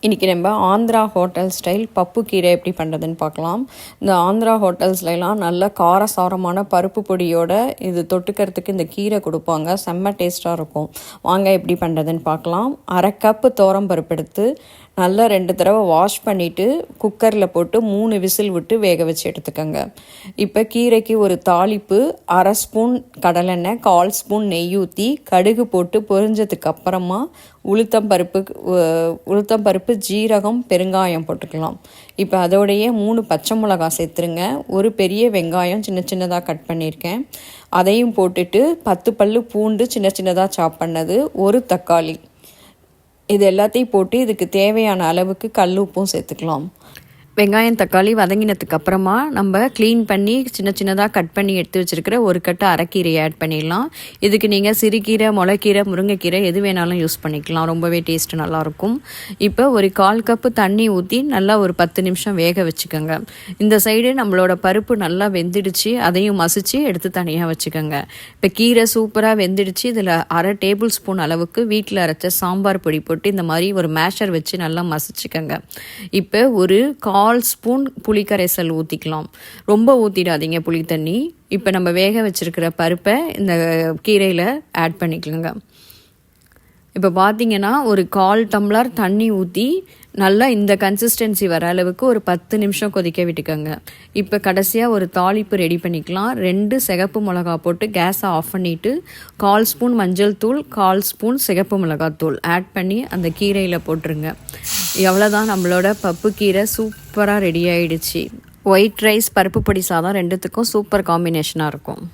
இன்றைக்கி நம்ம Andhra hotel style பப்பு கீரை எப்படி பண்ணுறதுன்னு பார்க்கலாம். இந்த ஆந்திரா ஹோட்டல்ஸ்லாம் நல்ல காரசாரமான பருப்பு பொடியோட இது தொட்டுக்கிறதுக்கு இந்த கீரை கொடுப்பாங்க. செம்ம டேஸ்ட்டாக இருக்கும். வாங்க எப்படி பண்ணுறதுன்னு பார்க்கலாம். 1/2 கப்பு பருப்பு எடுத்து நல்லா 2 தடவை வாஷ் பண்ணிவிட்டு குக்கரில் போட்டு 3 விசில் விட்டு வேக வச்சு எடுத்துக்கோங்க. இப்போ கீரைக்கு ஒரு தாளிப்பு 1/2 ஸ்பூன் கடலெண்ணெய், 1/4 ஸ்பூன் நெய் ஊற்றி கடுகு போட்டு பொரிஞ்சதுக்கு அப்புறமா உளுத்தம்பருப்பு, ஜீரகம், பெருங்காயம் போட்டுக்கலாம். இப்போ அதோடையே 3 பச்சை மிளகாய் சேர்த்துருங்க. ஒரு பெரிய வெங்காயம் சின்ன சின்னதாக கட் பண்ணியிருக்கேன், அதையும் போட்டுட்டு 10 பல்லு பூண்டு சின்ன சின்னதாக சாப் பண்ணது, ஒரு தக்காளி, இது எல்லாத்தையும் போட்டு இதுக்கு தேவையான அளவுக்கு கல் உப்பும் சேர்த்துக்கலாம். வெங்காயம் தக்காளி வதங்கினதுக்கு அப்புறமா நம்ம க்ளீன் பண்ணி சின்ன சின்னதாக கட் பண்ணி எடுத்து வச்சுருக்கிற ஒரு கட்டு அரைக்கீரையை ஆட் பண்ணிடலாம். இதுக்கு நீங்கள் சிறுகீரை, முளைக்கீரை, முருங்கைக்கீரை எது வேணாலும் யூஸ் பண்ணிக்கலாம். ரொம்பவே டேஸ்ட்டு நல்லாயிருக்கும். இப்போ ஒரு 1/4 கப்பு தண்ணி ஊற்றி நல்லா ஒரு 10 நிமிஷம் வேக வச்சுக்கோங்க. இந்த சைடு நம்மளோட பருப்பு நல்லா வெந்துடுச்சு, அதையும் மசிச்சு எடுத்து தனியாக வச்சுக்கோங்க. இப்போ கீரை சூப்பராக வெந்துடுச்சு. இதில் 1/2 டேபிள் ஸ்பூன் அளவுக்கு வீட்டில் அரைச்ச சாம்பார் பொடி போட்டு இந்த மாதிரி ஒரு மேஷர் வச்சு நல்லா மசிச்சுக்கோங்க. இப்போ ஒரு 1/4 ஸ்பூன் புளிக்கரைசல் ஊற்றிக்கலாம். ரொம்ப ஊற்றிடாதீங்க புளி தண்ணி. இப்போ நம்ம வேக வச்சுருக்கிற பருப்பை இந்த கீரையில் ஆட் பண்ணிக்கலாங்க. இப்போ பார்த்தீங்கன்னா ஒரு 1/4 டம்ளர் தண்ணி ஊற்றி நல்லா இந்த கன்சிஸ்டன்சி வர அளவுக்கு ஒரு 10 நிமிஷம் கொதிக்க விட்டுக்கோங்க. இப்போ கடைசியாக ஒரு தாளிப்பு ரெடி பண்ணிக்கலாம். 2 சிகப்பு மிளகா போட்டு கேஸை ஆஃப் பண்ணிவிட்டு 1/4 ஸ்பூன் மஞ்சள் தூள், 1/4 ஸ்பூன் சிகப்பு மிளகாத்தூள் ஆட் பண்ணி அந்த கீரையில் போட்டுருங்க. எவ்வளோதான், நம்மளோட பப்பு கீரை சூப்பராக ரெடி ஆகிடுச்சு. ஒயிட் ரைஸ், பருப்பு பொடி சாதம் ரெண்டுத்துக்கும் சூப்பர் காம்பினேஷனாக இருக்கும்.